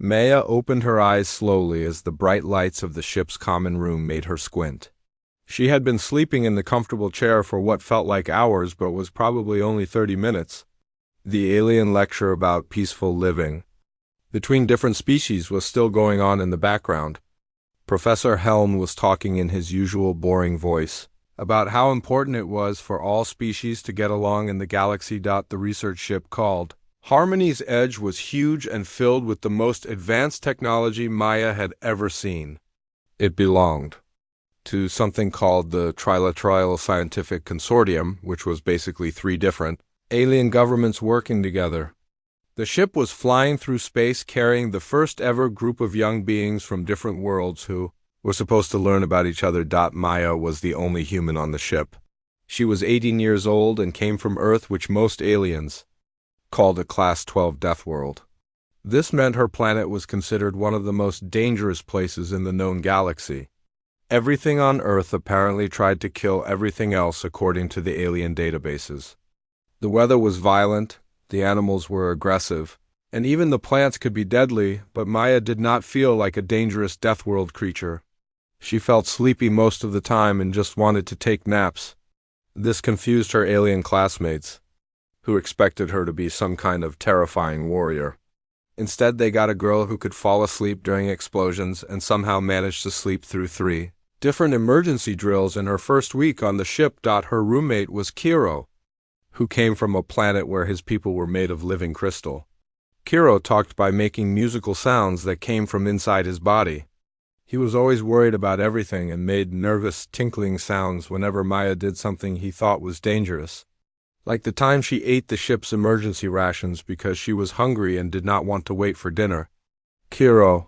Maya opened her eyes slowly as the bright lights of the ship's common room made her squint. She had been sleeping in the comfortable chair for what felt like hours but was probably only 30 minutes. The alien lecture about peaceful living between different species was still going on in the background. Professor Helm was talking in his usual boring voice about how important it was for all species to get along in the galaxy. The research ship called Harmony's Edge was huge and filled with the most advanced technology Maya had ever seen. It belonged to something called the Trilateral Scientific Consortium, which was basically 3 different alien governments working together. The ship was flying through space carrying the first ever group of young beings from different worlds who were supposed to learn about each other. Maya was the only human on the ship. She was 18 years old and came from Earth, which most aliens called a Class 12 death world. This meant her planet was considered one of the most dangerous places in the known galaxy. Everything on Earth apparently tried to kill everything else according to the alien databases. The weather was violent, the animals were aggressive, and even the plants could be deadly, but Maya did not feel like a dangerous death world creature. She felt sleepy most of the time and just wanted to take naps. This confused her alien classmates, who expected her to be some kind of terrifying warrior. Instead, they got a girl who could fall asleep during explosions and somehow managed to sleep through 3 different emergency drills in her first week on the ship. Her roommate was Kiro, who came from a planet where his people were made of living crystal. Kiro talked by making musical sounds that came from inside his body. He was always worried about everything and made nervous, tinkling sounds whenever Maya did something he thought was dangerous. Like the time she ate the ship's emergency rations because she was hungry and did not want to wait for dinner. Kiro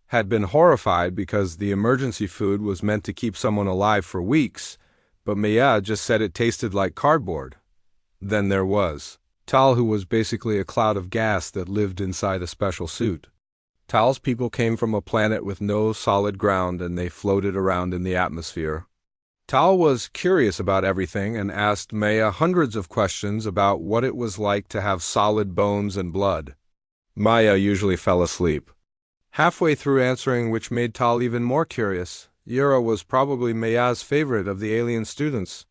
had been horrified because the emergency food was meant to keep someone alive for weeks, but Maya just said it tasted like cardboard. Then there was Tal, who was basically a cloud of gas that lived inside a special suit. Tal's people came from a planet with no solid ground and they floated around in the atmosphere. Tal was curious about everything and asked Maya hundreds of questions about what it was like to have solid bones and blood. Maya usually fell asleep halfway through answering, which made Tal even more curious. Yura was probably Maya's favorite of the alien students.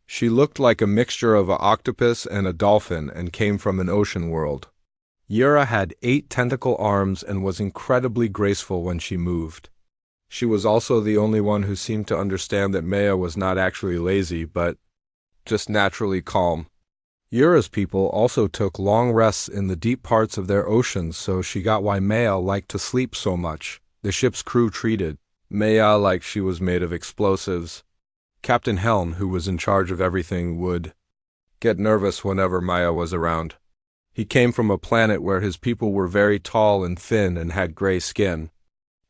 She looked like a mixture of an octopus and a dolphin and came from an ocean world. Yura had 8 tentacle arms and was incredibly graceful when she moved. She was also the only one who seemed to understand that Maya was not actually lazy, but just naturally calm. Yura's people also took long rests in the deep parts of their oceans, so she got why Maya liked to sleep so much. The ship's crew treated Maya like she was made of explosives. Captain Helm, who was in charge of everything, would get nervous whenever Maya was around. He came from a planet where his people were very tall and thin and had gray skin.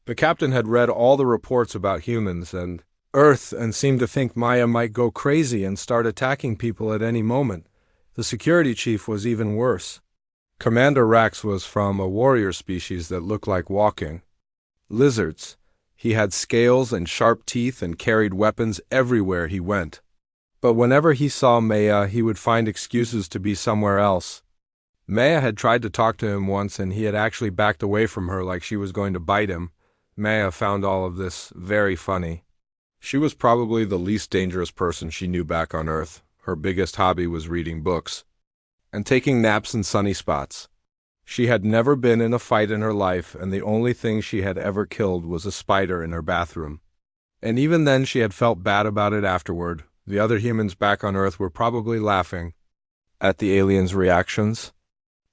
The captain had read all the reports about humans and Earth and seemed to think Maya might go crazy and start attacking people at any moment. The security chief was even worse. Commander Rax was from a warrior species that looked like walking lizards. He had scales and sharp teeth and carried weapons everywhere he went. But whenever he saw Maya, he would find excuses to be somewhere else. Maya had tried to talk to him once and he had actually backed away from her like she was going to bite him. Maya found all of this very funny. She was probably the least dangerous person she knew back on Earth. Her biggest hobby was reading books and taking naps in sunny spots. She had never been in a fight in her life, and the only thing she had ever killed was a spider in her bathroom. And even then she had felt bad about it afterward. The other humans back on Earth were probably laughing at the aliens' reactions.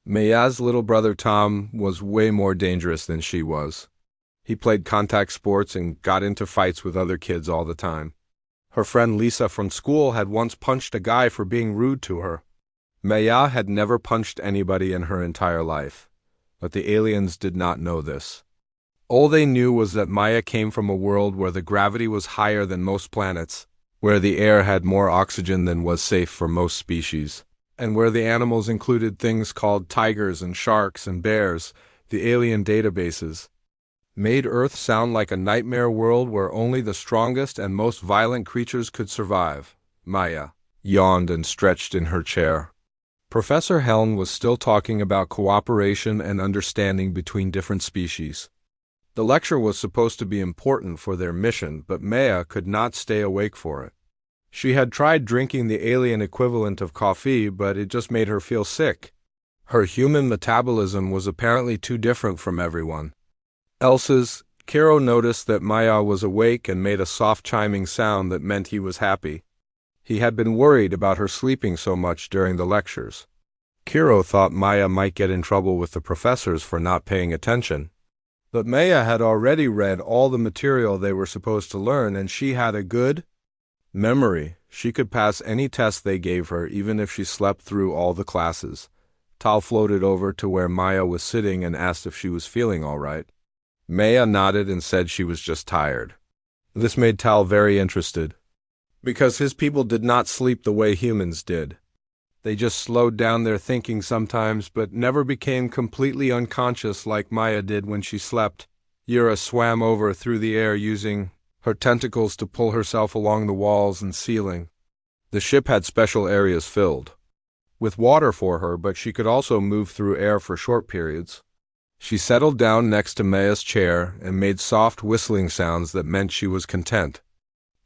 Maya's little brother Tom was way more dangerous than she was. He played contact sports and got into fights with other kids all the time. Her friend Lisa from school had once punched a guy for being rude to her. Maya had never punched anybody in her entire life, but the aliens did not know this. All they knew was that Maya came from a world where the gravity was higher than most planets, where the air had more oxygen than was safe for most species, and where the animals included things called tigers and sharks and bears. The alien databases made Earth sound like a nightmare world where only the strongest and most violent creatures could survive. Maya yawned and stretched in her chair. Professor Helm was still talking about cooperation and understanding between different species. The lecture was supposed to be important for their mission, but Maya could not stay awake for it. She had tried drinking the alien equivalent of coffee, but it just made her feel sick. Her human metabolism was apparently too different from everyone else's. Kiro noticed that Maya was awake and made a soft chiming sound that meant he was happy. He had been worried about her sleeping so much during the lectures. Kiro thought Maya might get in trouble with the professors for not paying attention. But Maya had already read all the material they were supposed to learn, and she had a good memory. She could pass any test they gave her, even if she slept through all the classes. Tal floated over to where Maya was sitting and asked if she was feeling all right. Maya nodded and said she was just tired. This made Tal very interested, because his people did not sleep the way humans did. They just slowed down their thinking sometimes, but never became completely unconscious like Maya did when she slept. Yura swam over through the air using her tentacles to pull herself along the walls and ceiling. The ship had special areas filled with water for her, but she could also move through air for short periods. She settled down next to Maya's chair and made soft whistling sounds that meant she was content.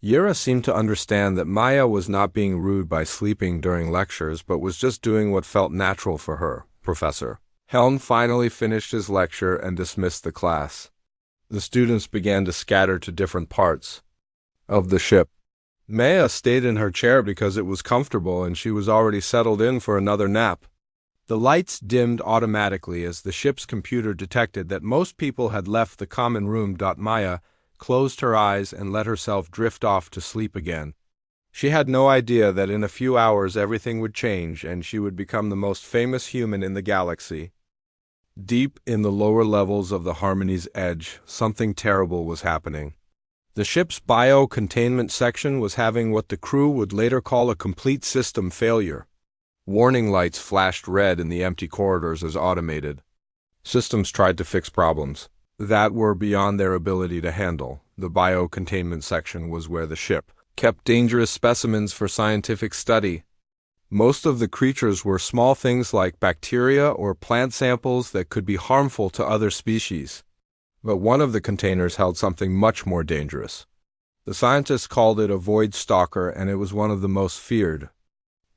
Yura seemed to understand that Maya was not being rude by sleeping during lectures, but was just doing what felt natural for her. Professor Helm finally finished his lecture and dismissed the class. The students began to scatter to different parts of the ship. Maya stayed in her chair because it was comfortable and she was already settled in for another nap. The lights dimmed automatically as the ship's computer detected that most people had left the common room. Maya closed her eyes and let herself drift off to sleep again. She had no idea that in a few hours everything would change and she would become the most famous human in the galaxy. Deep in the lower levels of the Harmony's edge, something terrible was happening. The ship's bio-containment section was having what the crew would later call a complete system failure. Warning lights flashed red in the empty corridors as automated systems tried to fix problems that were beyond their ability to handle. The bio-containment section was where the ship kept dangerous specimens for scientific study. Most of the creatures were small things like bacteria or plant samples that could be harmful to other species. But one of the containers held something much more dangerous. The scientists called it a void stalker, and it was one of the most feared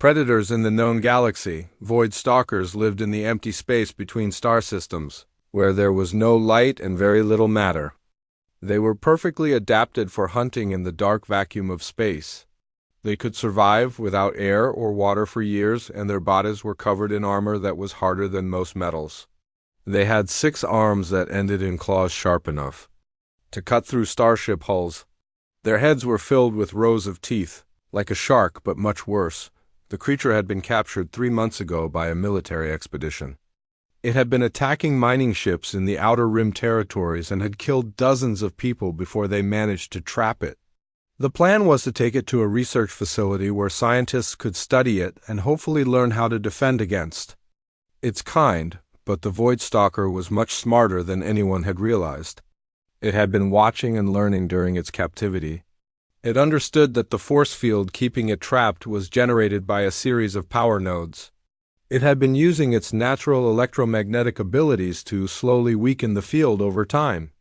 predators in the known galaxy. Void stalkers lived in the empty space between star systems, where there was no light and very little matter. They were perfectly adapted for hunting in the dark vacuum of space. They could survive without air or water for years, and their bodies were covered in armor that was harder than most metals. They had 6 arms that ended in claws sharp enough to cut through starship hulls. Their heads were filled with rows of teeth, like a shark, but much worse. The creature had been captured 3 months ago by a military expedition. It had been attacking mining ships in the Outer Rim territories and had killed dozens of people before they managed to trap it. The plan was to take it to a research facility where scientists could study it and hopefully learn how to defend against its kind, but the Void Stalker was much smarter than anyone had realized. It had been watching and learning during its captivity. It understood that the force field keeping it trapped was generated by a series of power nodes. It had been using its natural electromagnetic abilities to slowly weaken the field over time.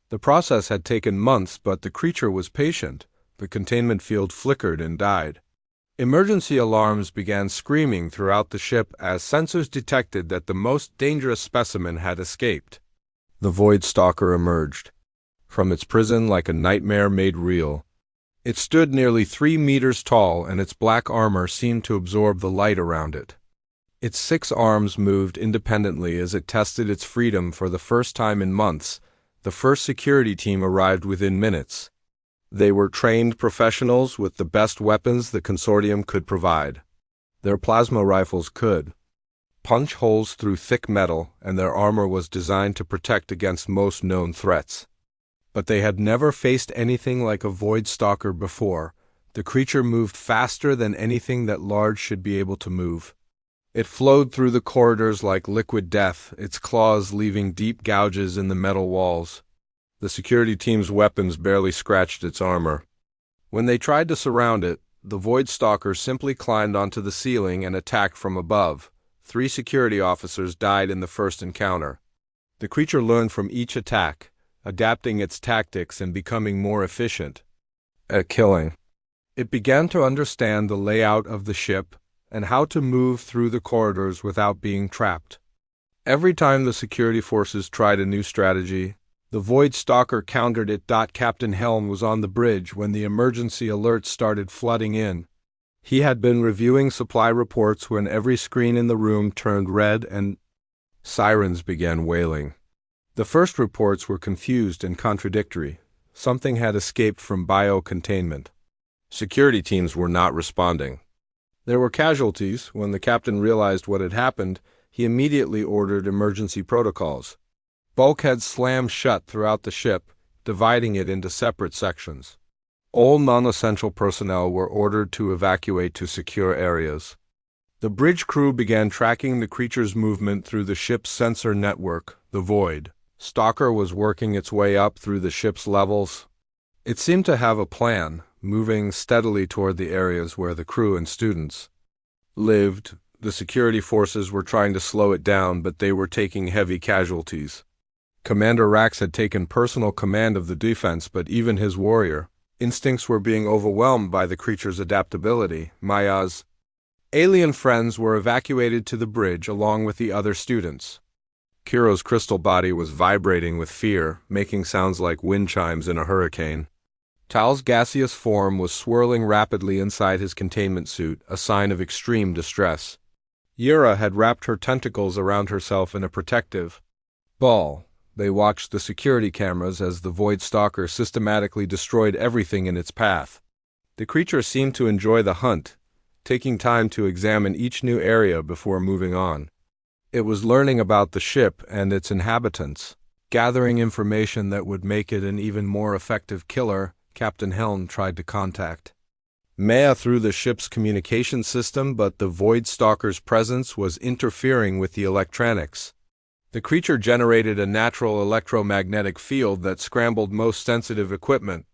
The process had taken months, but the creature was patient. The containment field flickered and died. Emergency alarms began screaming throughout the ship as sensors detected that the most dangerous specimen had escaped. The Void Stalker emerged from its prison like a nightmare made real. It stood nearly 3 meters tall, and its black armor seemed to absorb the light around it. Its 6 arms moved independently as it tested its freedom for the first time in months. The first security team arrived within minutes. They were trained professionals with the best weapons the consortium could provide. Their plasma rifles could punch holes through thick metal, and their armor was designed to protect against most known threats. But they had never faced anything like a Void Stalker before. The creature moved faster than anything that large should be able to move. It flowed through the corridors like liquid death, its claws leaving deep gouges in the metal walls. The security team's weapons barely scratched its armor. When they tried to surround it, the Void Stalker simply climbed onto the ceiling and attacked from above. 3 security officers died in the first encounter. The creature learned from each attack, adapting its tactics and becoming more efficient at killing. It began to understand the layout of the ship and how to move through the corridors without being trapped. Every time the security forces tried a new strategy, the Void Stalker countered it. Captain Helm was on the bridge when the emergency alerts started flooding in. He had been reviewing supply reports when every screen in the room turned red and sirens began wailing. The first reports were confused and contradictory. Something had escaped from bio-containment. Security teams were not responding. There were casualties. When the captain realized what had happened, he immediately ordered emergency protocols. Bulkheads slammed shut throughout the ship, dividing it into separate sections. All non-essential personnel were ordered to evacuate to secure areas. The bridge crew began tracking the creature's movement through the ship's sensor network, the Void Stalker was working its way up through the ship's levels. It seemed to have a plan, moving steadily toward the areas where the crew and students lived. The security forces were trying to slow it down, but they were taking heavy casualties. Commander Rax had taken personal command of the defense, but even his warrior instincts were being overwhelmed by the creature's adaptability. Maya's alien friends were evacuated to the bridge along with the other students. Kiro's crystal body was vibrating with fear, making sounds like wind chimes in a hurricane. Tal's gaseous form was swirling rapidly inside his containment suit, a sign of extreme distress. Yura had wrapped her tentacles around herself in a protective ball. They watched the security cameras as the Void Stalker systematically destroyed everything in its path. The creature seemed to enjoy the hunt, taking time to examine each new area before moving on. It was learning about the ship and its inhabitants, gathering information that would make it an even more effective killer. Captain Helm tried to contact Maya through the ship's communication system, but the Void Stalker's presence was interfering with the electronics. The creature generated a natural electromagnetic field that scrambled most sensitive equipment.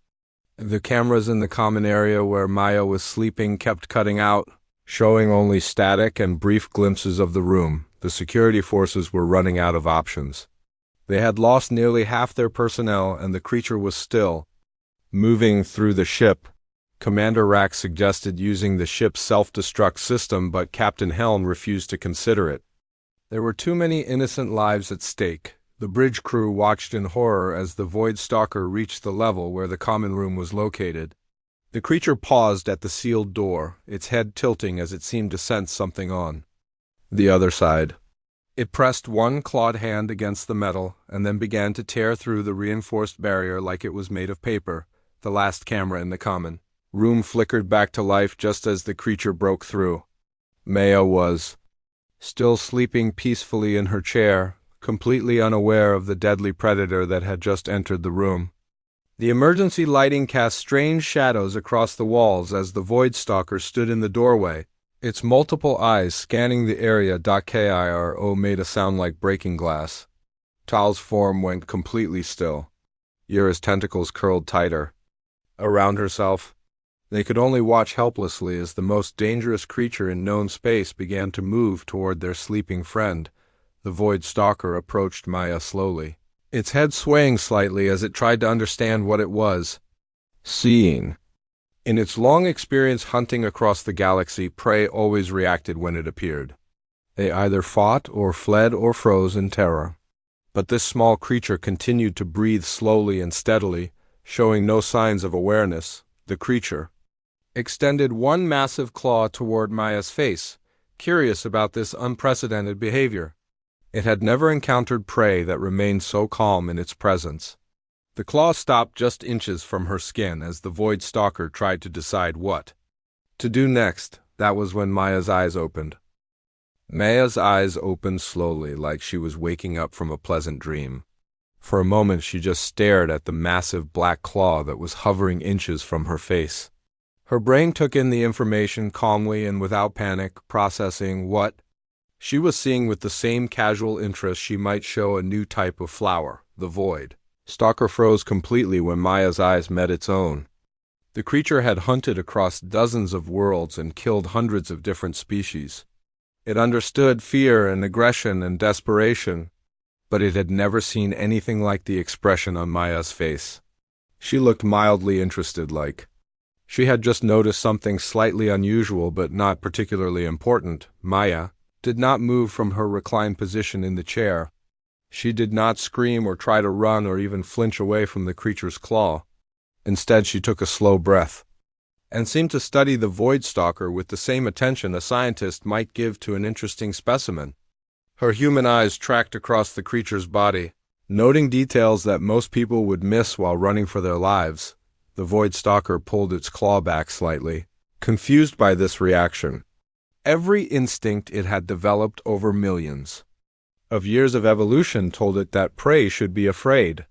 The cameras in the common area where Maya was sleeping kept cutting out, showing only static and brief glimpses of the room. The security forces were running out of options. They had lost nearly half their personnel, and the creature was still moving through the ship. Commander Rax suggested using the ship's self-destruct system, but Captain Helm refused to consider it. There were too many innocent lives at stake. The bridge crew watched in horror as the Void Stalker reached the level where the common room was located. The creature paused at the sealed door, its head tilting as it seemed to sense something on the other side. It pressed one clawed hand against the metal and then began to tear through the reinforced barrier like it was made of paper. The last camera in the common room flickered back to life just as the creature broke through. Maya was still sleeping peacefully in her chair, completely unaware of the deadly predator that had just entered the room. The emergency lighting cast strange shadows across the walls as the Void Stalker stood in the doorway, its multiple eyes scanning the area. Kiro made a sound like breaking glass. Tal's form went completely still. Yura's tentacles curled tighter around herself. They could only watch helplessly as the most dangerous creature in known space began to move toward their sleeping friend. The Void Stalker approached Maya slowly, its head swaying slightly as it tried to understand what it was seeing. In its long experience hunting across the galaxy, prey always reacted when it appeared. They either fought or fled or froze in terror. But this small creature continued to breathe slowly and steadily, showing no signs of awareness. The creature extended one massive claw toward Maya's face, curious about this unprecedented behavior. It had never encountered prey that remained so calm in its presence. The claw stopped just inches from her skin as the Void Stalker tried to decide what to do next. That was when Maya's eyes opened. Maya's eyes opened slowly, like she was waking up from a pleasant dream. For a moment she just stared at the massive black claw that was hovering inches from her face. Her brain took in the information calmly and without panic, processing what she was seeing with the same casual interest she might show a new type of flower. The Void Stalker froze completely when Maya's eyes met its own. The creature had hunted across dozens of worlds and killed hundreds of different species. It understood fear and aggression and desperation, but it had never seen anything like the expression on Maya's face. She looked mildly interested, like she had just noticed something slightly unusual but not particularly important. Maya did not move from her reclined position in the chair. She did not scream or try to run or even flinch away from the creature's claw. Instead, she took a slow breath and seemed to study the Void Stalker with the same attention a scientist might give to an interesting specimen. Her human eyes tracked across the creature's body, noting details that most people would miss while running for their lives. The Void Stalker pulled its claw back slightly, confused by this reaction. Every instinct it had developed over millions of years of evolution told it that prey should be afraid.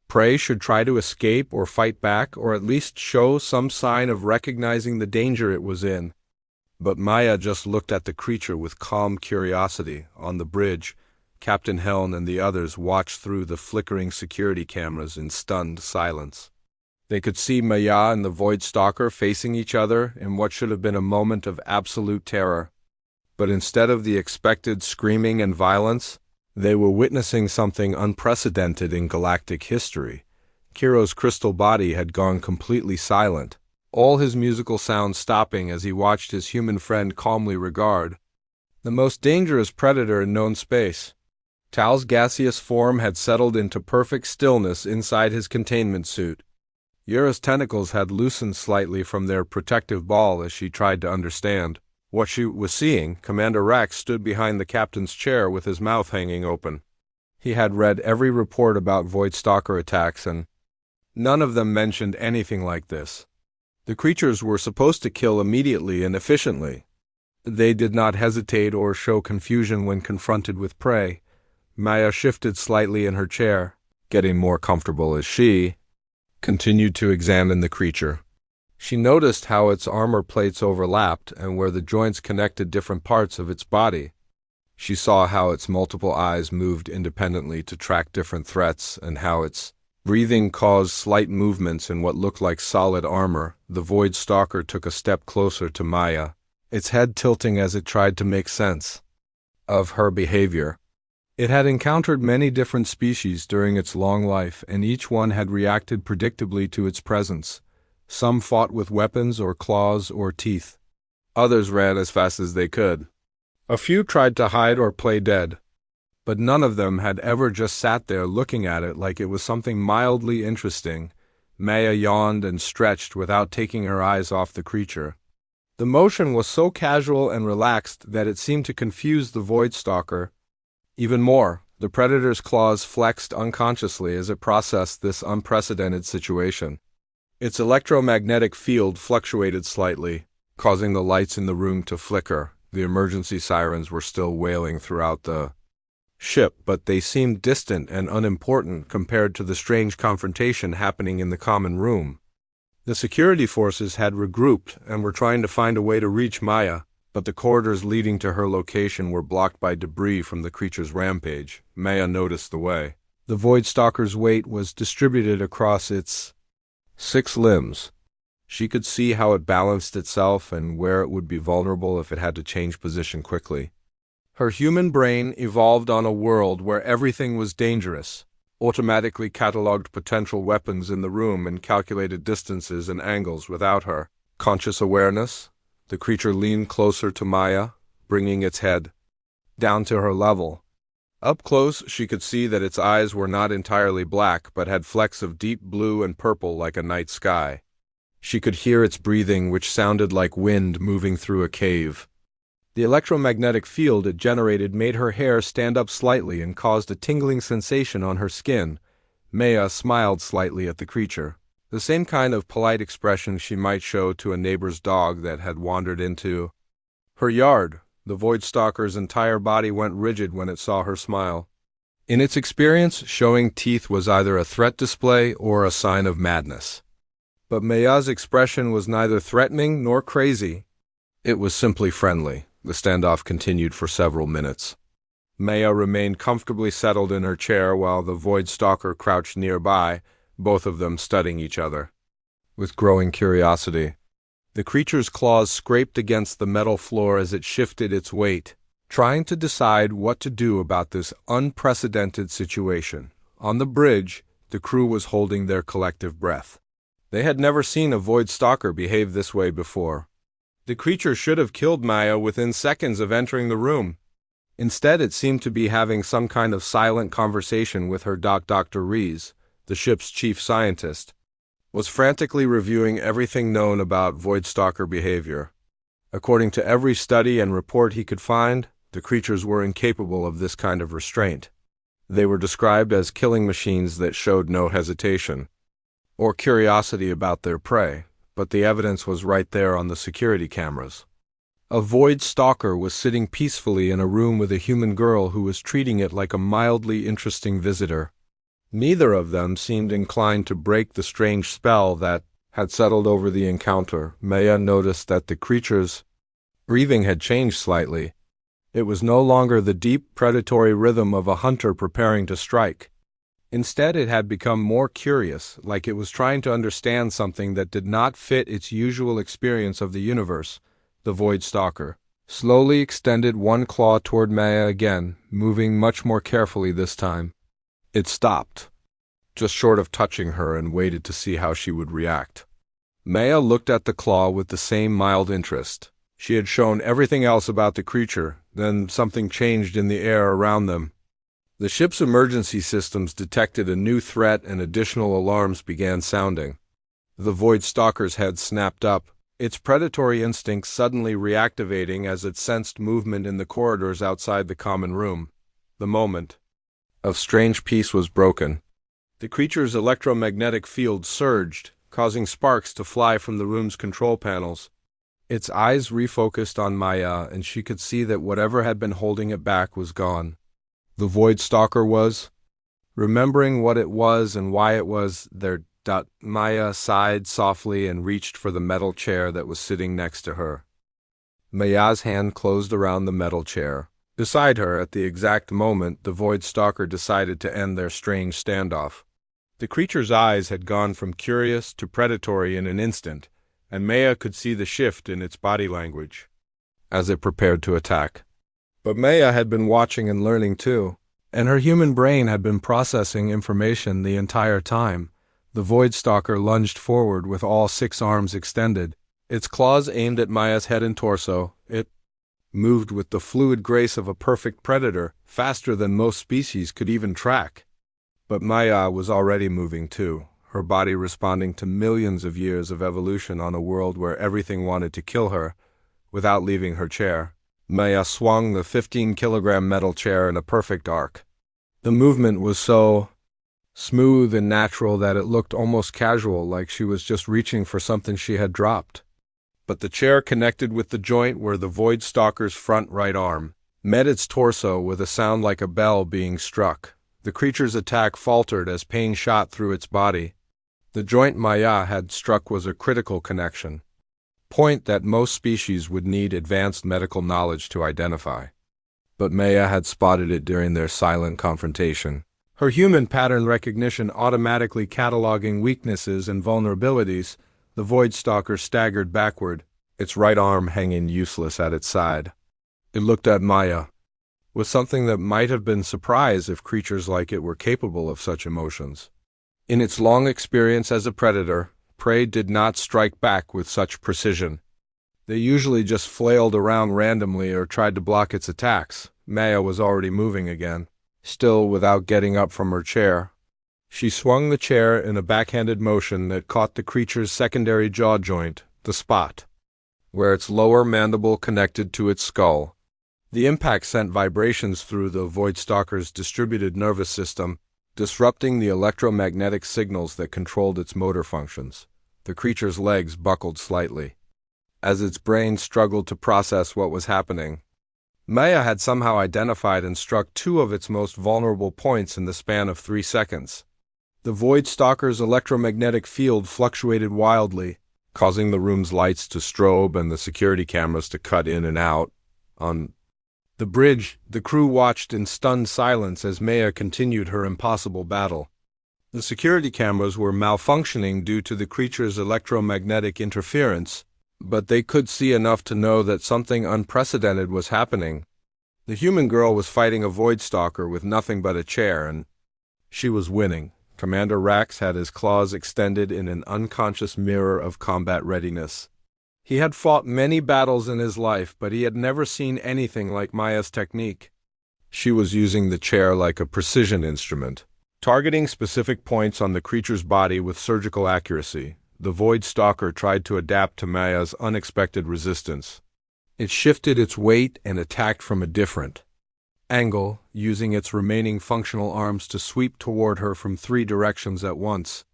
Prey should try to escape or fight back, or at least show some sign of recognizing the danger it was in. But Maya just looked at the creature with calm curiosity. On the bridge, Captain Heln and the others watched through the flickering security cameras in stunned silence. They could see Maya and the Void Stalker facing each other in what should have been a moment of absolute terror. But instead of the expected screaming and violence, they were witnessing something unprecedented in galactic history. Kiro's crystal body had gone completely silent, all his musical sounds stopping as he watched his human friend calmly regard the most dangerous predator in known space. Tal's gaseous form had settled into perfect stillness inside his containment suit. Yura's tentacles had loosened slightly from their protective ball as she tried to understand what she was seeing. Commander Rex stood behind the captain's chair with his mouth hanging open. He had read every report about Void Stalker attacks, and none of them mentioned anything like this. The creatures were supposed to kill immediately and efficiently. They did not hesitate or show confusion when confronted with prey. Maya shifted slightly in her chair, getting more comfortable as she continued to examine the creature. She noticed how its armor plates overlapped and where the joints connected different parts of its body. She saw how its multiple eyes moved independently to track different threats and how its breathing caused slight movements in what looked like solid armor. The Void Stalker took a step closer to Maya, its head tilting as it tried to make sense of her behavior. It had encountered many different species during its long life, and each one had reacted predictably to its presence. Some fought with weapons or claws or teeth. Others ran as fast as they could. A few tried to hide or play dead. But none of them had ever just sat there looking at it like it was something mildly interesting. Maya yawned and stretched without taking her eyes off the creature. The motion was so casual and relaxed that it seemed to confuse the Void Stalker even more. The predator's claws flexed unconsciously as it processed this unprecedented situation. Its electromagnetic field fluctuated slightly, causing the lights in the room to flicker. The emergency sirens were still wailing throughout the ship, but they seemed distant and unimportant compared to the strange confrontation happening in the common room. The security forces had regrouped and were trying to find a way to reach Maya, but the corridors leading to her location were blocked by debris from the creature's rampage. Maya noticed the way. The Void Stalker's weight was distributed across its 6 limbs. She could see how it balanced itself and where it would be vulnerable if it had to change position quickly. Her human brain evolved on a world where everything was dangerous, automatically cataloged potential weapons in the room and calculated distances and angles without her conscious awareness. The creature leaned closer to Maya, bringing its head down to her level. Up close, she could see that its eyes were not entirely black, but had flecks of deep blue and purple like a night sky. She could hear its breathing, which sounded like wind moving through a cave. The electromagnetic field it generated made her hair stand up slightly and caused a tingling sensation on her skin. Maya smiled slightly at the creature, the same kind of polite expression she might show to a neighbor's dog that had wandered into her yard. The Void Stalker's entire body went rigid when it saw her smile. In its experience, showing teeth was either a threat display or a sign of madness. But Maya's expression was neither threatening nor crazy. It was simply friendly. The standoff continued for several minutes. Maya remained comfortably settled in her chair while the Void Stalker crouched nearby, both of them studying each other. with growing curiosity. The creature's claws scraped against the metal floor as it shifted its weight, trying to decide what to do about this unprecedented situation. On the bridge, the crew was holding their collective breath. They had never seen a Void Stalker behave this way before. The creature should have killed Maya within seconds of entering the room. Instead, it seemed to be having some kind of silent conversation with her Dr. Rees, the ship's chief scientist, was frantically reviewing everything known about Void Stalker behavior. According to every study and report he could find, the creatures were incapable of this kind of restraint. They were described as killing machines that showed no hesitation or curiosity about their prey, but the evidence was right there on the security cameras. A Void Stalker was sitting peacefully in a room with a human girl who was treating it like a mildly interesting visitor. Neither of them seemed inclined to break the strange spell that had settled over the encounter. Maya noticed that the creature's breathing had changed slightly. It was no longer the deep, predatory rhythm of a hunter preparing to strike. Instead, it had become more curious, like it was trying to understand something that did not fit its usual experience of the universe. The Void Stalker slowly extended one claw toward Maya again, moving much more carefully this time. It stopped, just short of touching her, and waited to see how she would react. Maya looked at the claw with the same mild interest. She had shown everything else about the creature, then something changed in the air around them. The ship's emergency systems detected a new threat and additional alarms began sounding. The Void Stalker's head snapped up, its predatory instincts suddenly reactivating as it sensed movement in the corridors outside the common room. The moment of strange peace was broken. The creature's electromagnetic field surged, causing sparks to fly from the room's control panels. Its eyes refocused on Maya, and she could see that whatever had been holding it back was gone. The Void Stalker was remembering what it was and why it was there. Maya sighed softly and reached for the metal chair that was sitting next to her. Maya's hand closed around the metal chair. Beside her, at the exact moment, the Void Stalker decided to end their strange standoff. The creature's eyes had gone from curious to predatory in an instant, and Maya could see the shift in its body language as it prepared to attack. But Maya had been watching and learning too, and her human brain had been processing information the entire time. The Void Stalker lunged forward with all 6 arms extended, its claws aimed at Maya's head and torso. It moved with the fluid grace of a perfect predator, faster than most species could even track. But Maya was already moving too, her body responding to millions of years of evolution on a world where everything wanted to kill her, without leaving her chair. Maya swung the 15-kilogram metal chair in a perfect arc. The movement was so smooth and natural that it looked almost casual, like she was just reaching for something she had dropped. But the chair connected with the joint where the Void Stalker's front right arm met its torso with a sound like a bell being struck. The creature's attack faltered as pain shot through its body. The joint Maya had struck was a critical connection, point that most species would need advanced medical knowledge to identify. But Maya had spotted it during their silent confrontation. Her human pattern recognition automatically cataloging weaknesses and vulnerabilities, the Void Stalker staggered backward, its right arm hanging useless at its side. It looked at Maya with something that might have been surprise if creatures like it were capable of such emotions. In its long experience as a predator, prey did not strike back with such precision. They usually just flailed around randomly or tried to block its attacks. Maya was already moving again, still without getting up from her chair. She swung the chair in a backhanded motion that caught the creature's secondary jaw joint, the spot where its lower mandible connected to its skull. The impact sent vibrations through the Void Stalker's distributed nervous system, disrupting the electromagnetic signals that controlled its motor functions. The creature's legs buckled slightly as its brain struggled to process what was happening. Maya had somehow identified and struck 2 of its most vulnerable points in the span of 3 seconds. The Void Stalker's electromagnetic field fluctuated wildly, causing the room's lights to strobe and the security cameras to cut in and out. On the bridge, the crew watched in stunned silence as Maya continued her impossible battle. The security cameras were malfunctioning due to the creature's electromagnetic interference, but they could see enough to know that something unprecedented was happening. The human girl was fighting a void stalker with nothing but a chair, and she was winning. Commander Rax had his claws extended in an unconscious mirror of combat readiness. He had fought many battles in his life, but he had never seen anything like Maya's technique. She was using the chair like a precision instrument, targeting specific points on the creature's body with surgical accuracy. The void stalker tried to adapt to Maya's unexpected resistance. It shifted its weight and attacked from a different angle, using its remaining functional arms to sweep toward her from 3 directions at once.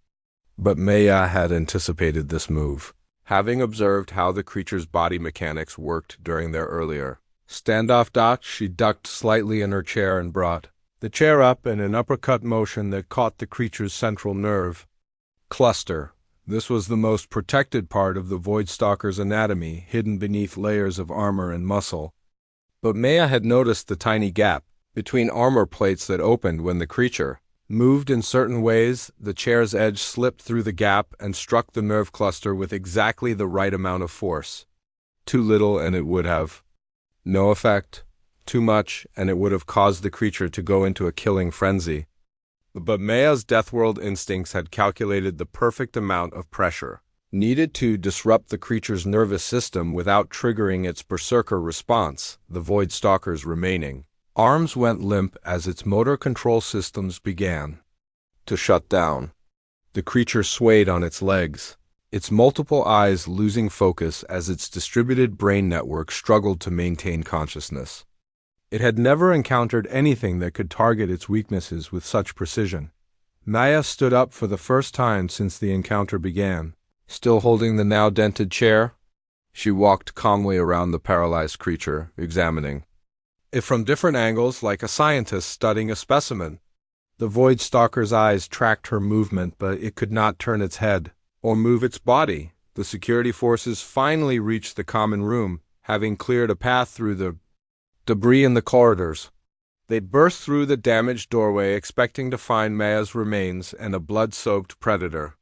But Maya had anticipated this move, having observed how the creature's body mechanics worked during their earlier standoff. She ducked slightly in her chair and brought the chair up in an uppercut motion that caught the creature's central nerve cluster. This was the most protected part of the void stalker's anatomy, hidden beneath layers of armor and muscle. But Maya had noticed the tiny gap between armor plates that opened when the creature moved in certain ways. The chair's edge slipped through the gap and struck the nerve cluster with exactly the right amount of force. Too little and it would have no effect. Too much and it would have caused the creature to go into a killing frenzy. But Maya's Deathworld instincts had calculated the perfect amount of pressure needed to disrupt the creature's nervous system without triggering its berserker response. The void stalker's remaining arms went limp as its motor control systems began to shut down. The creature swayed on its legs, its multiple eyes losing focus as its distributed brain network struggled to maintain consciousness. It had never encountered anything that could target its weaknesses with such precision. Maya stood up for the first time since the encounter began. Still holding the now dented chair, she walked calmly around the paralyzed creature, examining it from different angles like a scientist studying a specimen. The void stalker's eyes tracked her movement, but it could not turn its head or move its body. The security forces finally reached the common room, having cleared a path through the debris in the corridors. They burst through the damaged doorway, expecting to find Maya's remains and a blood-soaked predator.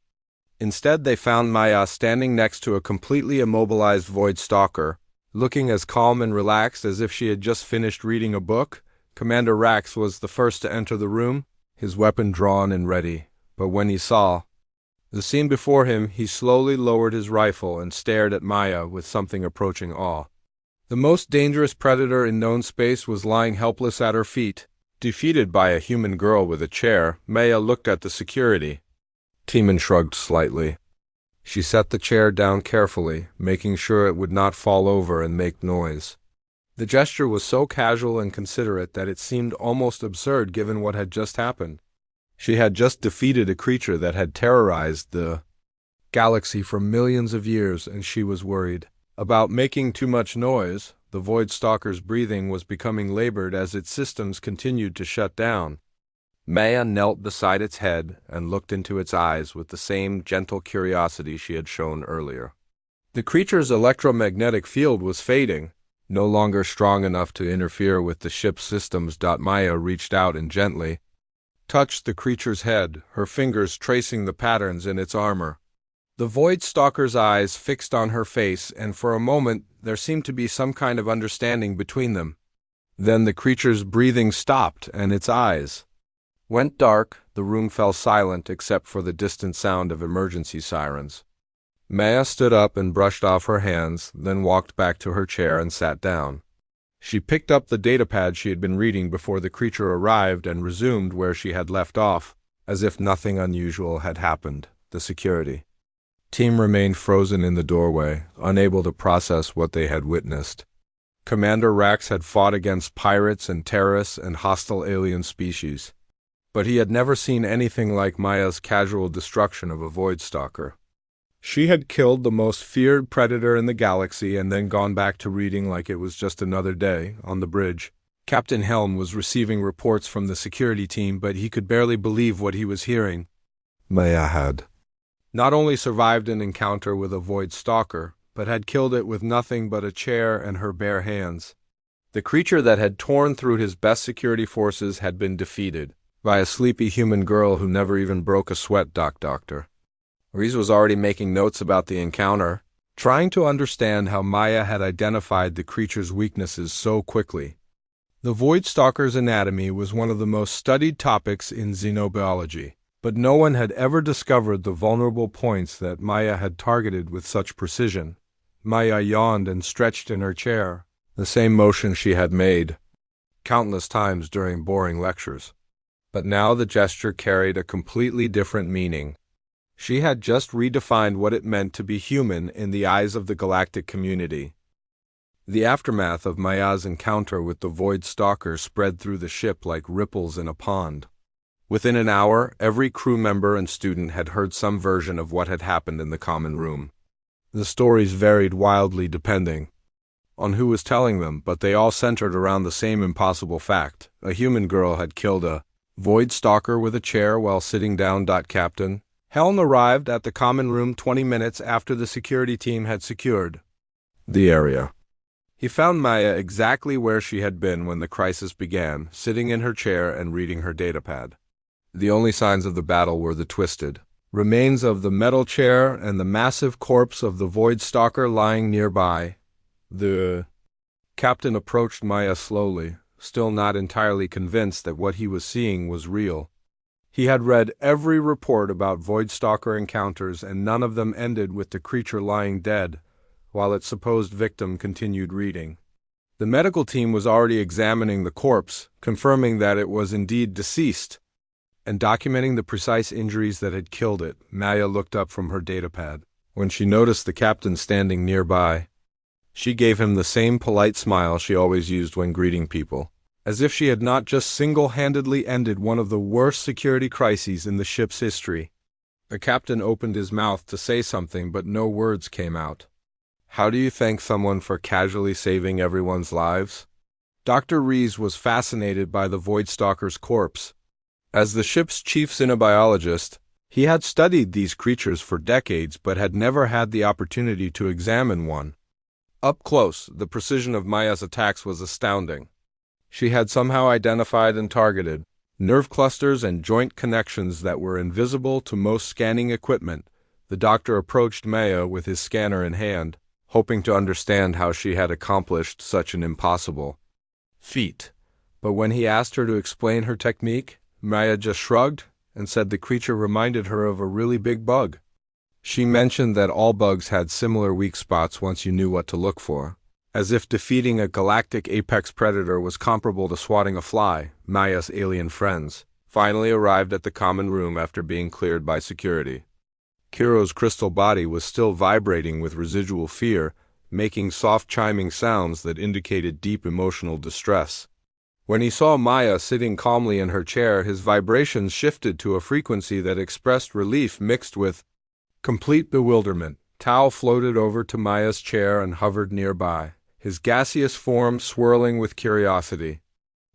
Instead, they found Maya standing next to a completely immobilized void stalker, looking as calm and relaxed as if she had just finished reading a book. Commander Rax was the first to enter the room, his weapon drawn and ready. But when he saw the scene before him, he slowly lowered his rifle and stared at Maya with something approaching awe. The most dangerous predator in known space was lying helpless at her feet. Defeated by a human girl with a chair, Maya looked at the security team and shrugged slightly. She set the chair down carefully, making sure it would not fall over and make noise. The gesture was so casual and considerate that it seemed almost absurd given what had just happened. She had just defeated a creature that had terrorized the galaxy for millions of years, and she was worried about making too much noise. The void stalker's breathing was becoming labored as its systems continued to shut down. Maya knelt beside its head and looked into its eyes with the same gentle curiosity she had shown earlier. The creature's electromagnetic field was fading, no longer strong enough to interfere with the ship's systems. Maya reached out and gently touched the creature's head, her fingers tracing the patterns in its armor. The void stalker's eyes fixed on her face, and for a moment there seemed to be some kind of understanding between them. Then the creature's breathing stopped and its eyes went dark. The room fell silent except for the distant sound of emergency sirens. Maya stood up and brushed off her hands, then walked back to her chair and sat down. She picked up the datapad she had been reading before the creature arrived and resumed where she had left off, as if nothing unusual had happened. The security team remained frozen in the doorway, unable to process what they had witnessed. Commander Rax had fought against pirates and terrorists and hostile alien species, but he had never seen anything like Maya's casual destruction of a void stalker. She had killed the most feared predator in the galaxy and then gone back to reading like it was just another day. On the bridge, Captain Helm was receiving reports from the security team, but he could barely believe what he was hearing. Maya had not only survived an encounter with a void stalker, but had killed it with nothing but a chair and her bare hands. The creature that had torn through his best security forces had been defeated, By a sleepy human girl who never even broke a sweat, Doctor. Reese was already making notes about the encounter, trying to understand how Maya had identified the creature's weaknesses so quickly. The Void Stalker's anatomy was one of the most studied topics in xenobiology, but no one had ever discovered the vulnerable points that Maya had targeted with such precision. Maya yawned and stretched in her chair, the same motion she had made countless times during boring lectures. But now the gesture carried a completely different meaning. She had just redefined what it meant to be human in the eyes of the galactic community. The aftermath of Maya's encounter with the Void Stalker spread through the ship like ripples in a pond. Within an hour, every crew member and student had heard some version of what had happened in the common room. The stories varied wildly depending on who was telling them, but they all centered around the same impossible fact. A human girl had killed a Void Stalker with a chair while sitting down. Captain Helm arrived at the common room 20 minutes after the security team had secured the area. He found Maya exactly where she had been when the crisis began, sitting in her chair and reading her datapad. The only signs of the battle were the twisted remains of the metal chair and the massive corpse of the Void Stalker lying nearby. The captain approached Maya slowly, still not entirely convinced that what he was seeing was real. He had read every report about Void Stalker encounters, and none of them ended with the creature lying dead, while its supposed victim continued reading. The medical team was already examining the corpse, confirming that it was indeed deceased, and documenting the precise injuries that had killed it. Maya looked up from her datapad. When she noticed the captain standing nearby, she gave him the same polite smile she always used when greeting people, as if she had not just single-handedly ended one of the worst security crises in the ship's history. The captain opened his mouth to say something, but no words came out. How do you thank someone for casually saving everyone's lives? Dr. Rees was fascinated by the Void Stalker's corpse. As the ship's chief xenobiologist, he had studied these creatures for decades but had never had the opportunity to examine one. Up close, the precision of Maya's attacks was astounding. She had somehow identified and targeted nerve clusters and joint connections that were invisible to most scanning equipment. The doctor approached Maya with his scanner in hand, hoping to understand how she had accomplished such an impossible feat. But when he asked her to explain her technique, Maya just shrugged and said the creature reminded her of a really big bug. She mentioned that all bugs had similar weak spots once you knew what to look for. As if defeating a galactic apex predator was comparable to swatting a fly, Maya's alien friends finally arrived at the common room after being cleared by security. Kiro's crystal body was still vibrating with residual fear, making soft chiming sounds that indicated deep emotional distress. When he saw Maya sitting calmly in her chair, his vibrations shifted to a frequency that expressed relief mixed with complete bewilderment. Tao floated over to Maya's chair and hovered nearby, his gaseous form swirling with curiosity.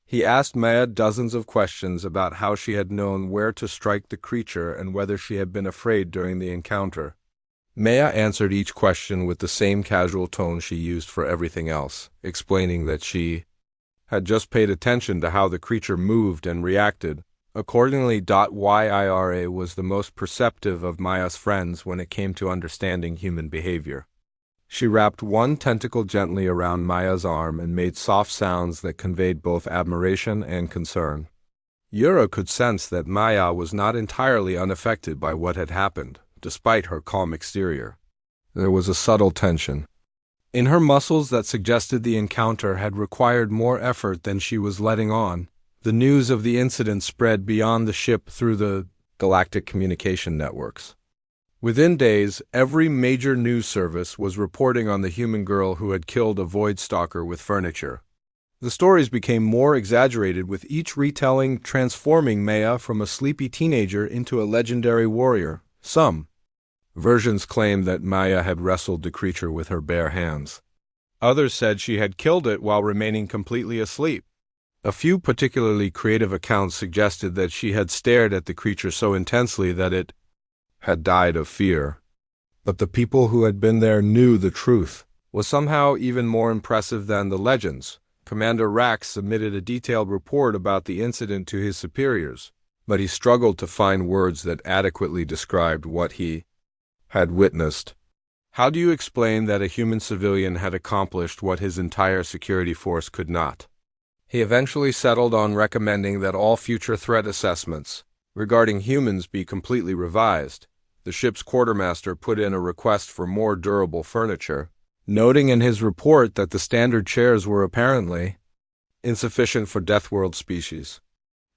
He asked Maya dozens of questions about how she had known where to strike the creature and whether she had been afraid during the encounter. Maya answered each question with the same casual tone she used for everything else, explaining that she had just paid attention to how the creature moved and reacted. Accordingly, Yira was the most perceptive of Maya's friends when it came to understanding human behavior. She wrapped one tentacle gently around Maya's arm and made soft sounds that conveyed both admiration and concern. Yura could sense that Maya was not entirely unaffected by what had happened, despite her calm exterior. There was a subtle tension in her muscles that suggested the encounter had required more effort than she was letting on. The news of the incident spread beyond the ship through the galactic communication networks. Within days, every major news service was reporting on the human girl who had killed a Void Stalker with furniture. The stories became more exaggerated, with each retelling transforming Maya from a sleepy teenager into a legendary warrior. Some versions claimed that Maya had wrestled the creature with her bare hands. Others said she had killed it while remaining completely asleep. A few particularly creative accounts suggested that she had stared at the creature so intensely that it had died of fear. But the people who had been there knew the truth was somehow even more impressive than the legends. Commander Rax submitted a detailed report about the incident to his superiors, but he struggled to find words that adequately described what he had witnessed. How do you explain that a human civilian had accomplished what his entire security force could not? He eventually settled on recommending that all future threat assessments regarding humans be completely revised. The ship's quartermaster put in a request for more durable furniture, noting in his report that the standard chairs were apparently insufficient for Deathworld species.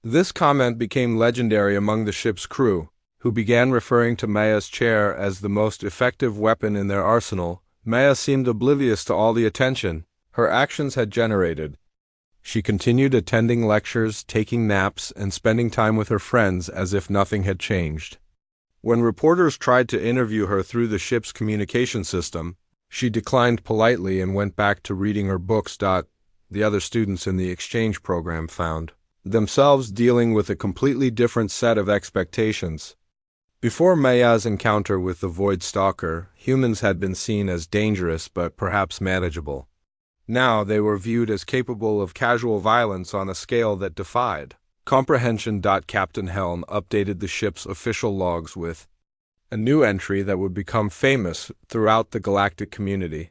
This comment became legendary among the ship's crew, who began referring to Maya's chair as the most effective weapon in their arsenal. Maya seemed oblivious to all the attention her actions had generated. She continued attending lectures, taking naps, and spending time with her friends as if nothing had changed. When reporters tried to interview her through the ship's communication system, she declined politely and went back to reading her books. The other students in the exchange program found themselves dealing with a completely different set of expectations. Before Maya's encounter with the Void Stalker, humans had been seen as dangerous but perhaps manageable. Now they were viewed as capable of casual violence on a scale that defied comprehension. Captain Helm updated the ship's official logs with a new entry that would become famous throughout the galactic community.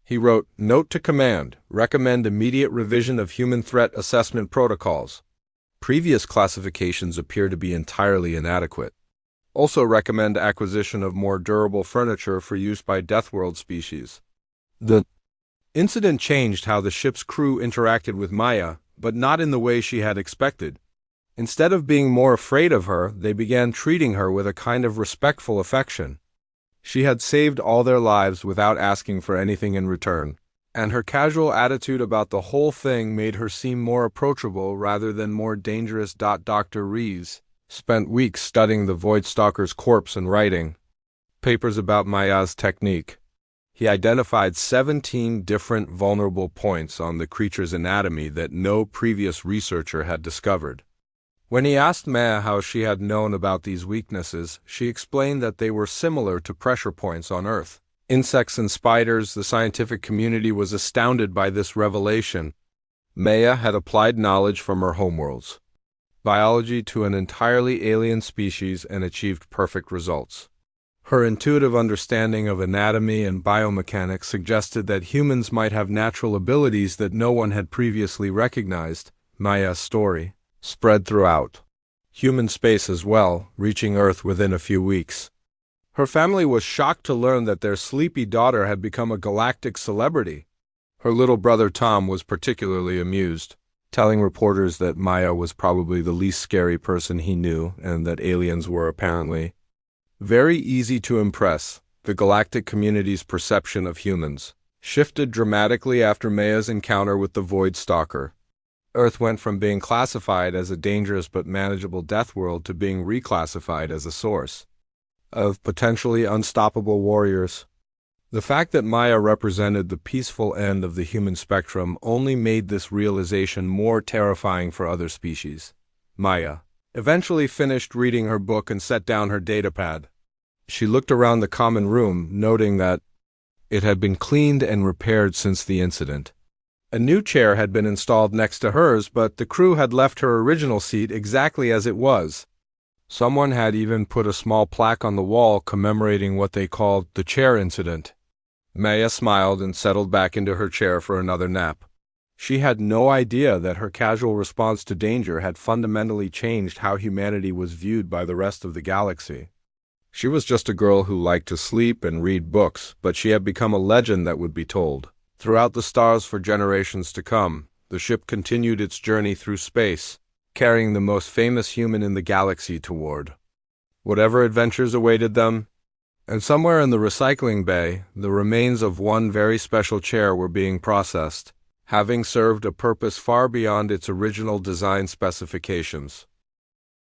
He wrote, "Note to command, recommend immediate revision of human threat assessment protocols. Previous classifications appear to be entirely inadequate. Also recommend acquisition of more durable furniture for use by Deathworld species." The incident changed how the ship's crew interacted with Maya, but not in the way she had expected. Instead of being more afraid of her, they began treating her with a kind of respectful affection. She had saved all their lives without asking for anything in return, and her casual attitude about the whole thing made her seem more approachable rather than more dangerous. Dr. Reeves spent weeks studying the Void Stalker's corpse and writing papers about Maya's technique. He identified 17 different vulnerable points on the creature's anatomy that no previous researcher had discovered. When he asked Maya how she had known about these weaknesses, she explained that they were similar to pressure points on Earth. Insects and spiders, the scientific community was astounded by this revelation. Maya had applied knowledge from her homeworlds, biology, to an entirely alien species and achieved perfect results. Her intuitive understanding of anatomy and biomechanics suggested that humans might have natural abilities that no one had previously recognized. Maya's story spread throughout human space as well, reaching Earth within a few weeks. Her family was shocked to learn that their sleepy daughter had become a galactic celebrity. Her little brother Tom was particularly amused, telling reporters that Maya was probably the least scary person he knew and that aliens were apparently very easy to impress. The galactic community's perception of humans shifted dramatically after Maya's encounter with the Void Stalker. Earth went from being classified as a dangerous but manageable death world to being reclassified as a source of potentially unstoppable warriors. The fact that Maya represented the peaceful end of the human spectrum only made this realization more terrifying for other species. Maya eventually finished reading her book and set down her datapad. She looked around the common room, noting that it had been cleaned and repaired since the incident. A new chair had been installed next to hers, but the crew had left her original seat exactly as it was. Someone had even put a small plaque on the wall commemorating what they called the chair incident. Maya smiled and settled back into her chair for another nap. She had no idea that her casual response to danger had fundamentally changed how humanity was viewed by the rest of the galaxy. She was just a girl who liked to sleep and read books, but she had become a legend that would be told throughout the stars for generations to come. The ship continued its journey through space, carrying the most famous human in the galaxy toward whatever adventures awaited them. And somewhere in the recycling bay, the remains of one very special chair were being processed, having served a purpose far beyond its original design specifications.